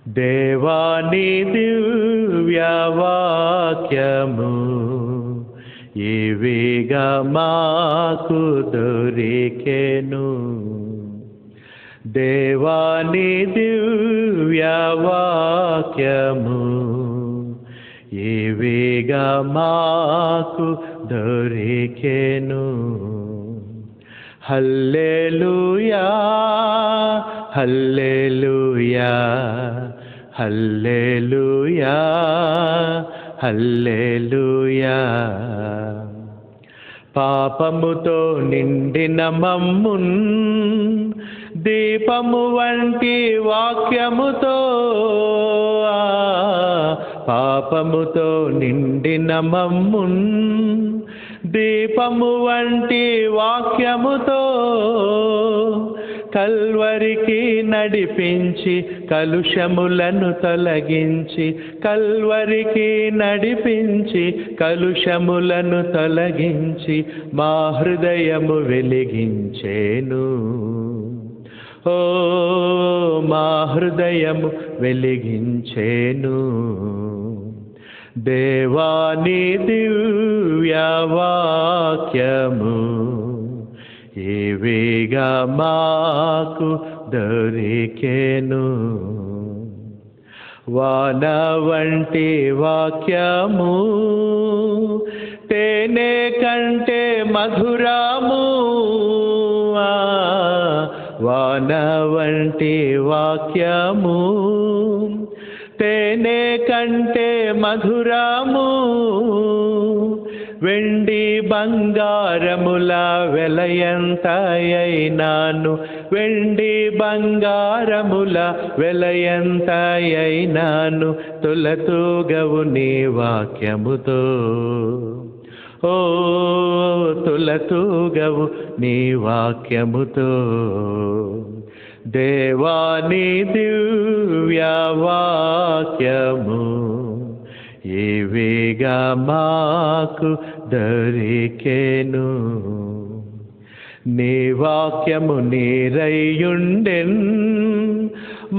దేవాని దివ్యవాక్యము ఇవిగా మాకు దొరికెను. దేవాని దివ్యవాక్యము ఇవిగా మాకు దొరికెను. హల్లెలూయా హల్లెలూయా హల్లెలూయా హల్లెలూయా. పాపముతో నిండిన మమ్మున్ దీపము వంటి వాక్యముతో, పాపముతో నిండిన మమ్మున్ దీపము వంటి వాక్యముతో కల్వరికి నడిపించి కలుషములను తొలగించి, కల్వరికి నడిపించి కలుషములను తొలగించి మా హృదయము వెలిగించేను. ఓ మా హృదయము వెలిగించేను. దేవాని దివ్యవాక్యము ఇవిగా మాకు దొరికెను. వాన వంటి వాక్యము తేనె కంటే మధురము, వాన వంటి వాక్యము తేనె కంటే మధురము. వెండి బంగారముల వెలయంతయైనాను, వెండి బంగారముల వెలయంతయైనాను తులతూగవు నీ వాక్యముతో. ఓ తులతూగవు నీ వాక్యముతో. దేవాని దివ్యవాక్యము ఇవిగా మాకు దొరికెను. నీ వాక్యము నీరయ్యుండెన్,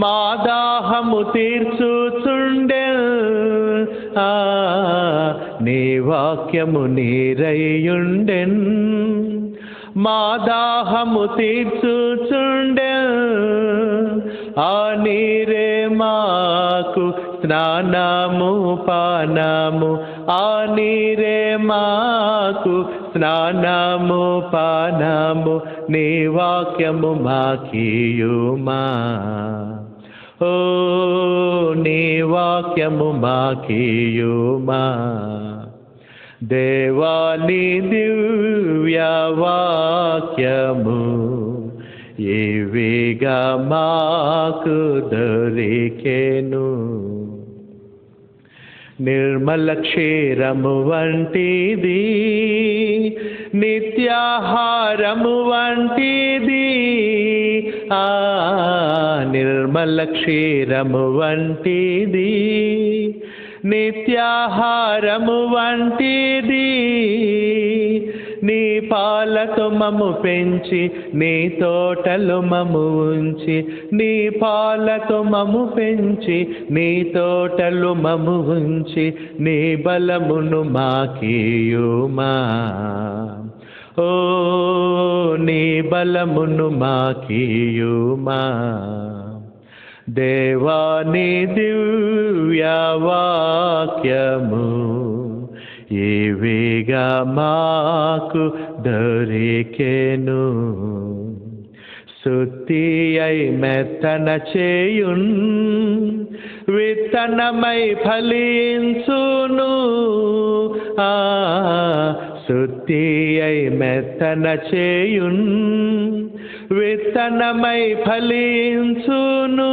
మా దాహము తీర్చుచుండెన్. నీ వాక్యము నీరయ్యుండెన్, మా దాహము తీర్చుచుండెన్. ఆ నీరే మాకు స్నానము పానము, ఆ నీరే మాకు స్నానము పానము. నీ వాక్యము మాకియుమా, ఓ నీ వాక్యము మాకియుమా. దేవాని దివ్యవాక్యము ఇవిగా మాకు దొరికెను. నిర్మల క్షీరము వంటిది, నిత్యాహారము వంటిది. నిర్మల క్షీరము వంటిది, నిత్యాహారము వంటిది. నీ పాలతో మము పెంచి, నీ తోటలు మము ఉంచి, నీ పాలతో మము పెంచి, నీ తోటలు మము ఉంచి, నీ బలమును మాకియుమా. ఓ నీ బలమును మాకియుమా. దేవాని దివ్యవాక్యము ఇవిగా మాకు దొరికెను. సుత్తి అయి మెత్తన చేయున్, విత్తనమై ఫలించును. సుత్తి అయి మెత్తన చేయున్, విత్తనమై ఫలించును.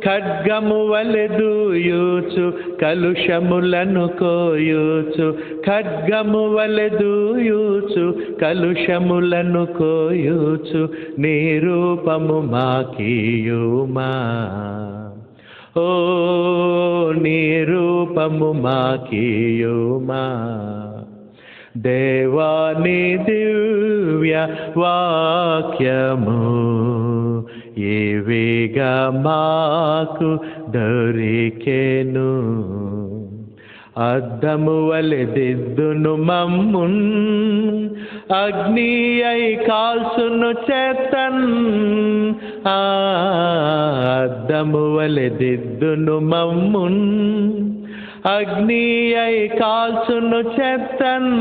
ఖడ్గము వలె దూయుచు కలుషములను కోయుచు, ఖడ్గము వలె దూయుచు కలుషములను కోయుచు. నీ రూపము మాకియుమా, ఓ నీ రూపము మాకియుమా. దేవాని దివ్య వాక్యము ఏవేగా మాకు దొరికెను. అద్దము వలె దిద్దును మమ్మున్, అగ్ని అయి కాల్సును చేతన్. అద్దము వలె దిద్దును మమ్మున్, అగ్ని అయి కాల్చును చెత్తన్.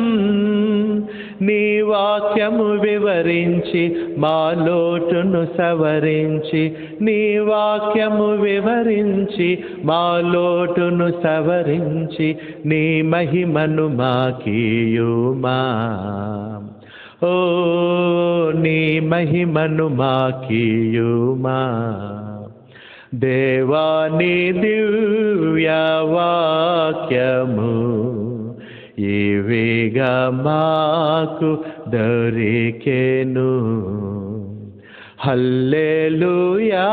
నీ వాక్యము వివరించి మా లోటును సవరించి, నీ వాక్యము వివరించి మా లోటును సవరించి, నీ మహిమను మాకీయుమా. ఓ నీ మహిమను మాకీయుమా. దేవా నీ దివ్య వాక్యము ఏవేగా మాకు దొరికెను. హల్లెలూయా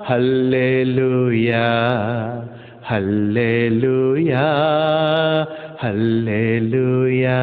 హల్లెలూయా హల్లెలూయా హల్లెలూయా.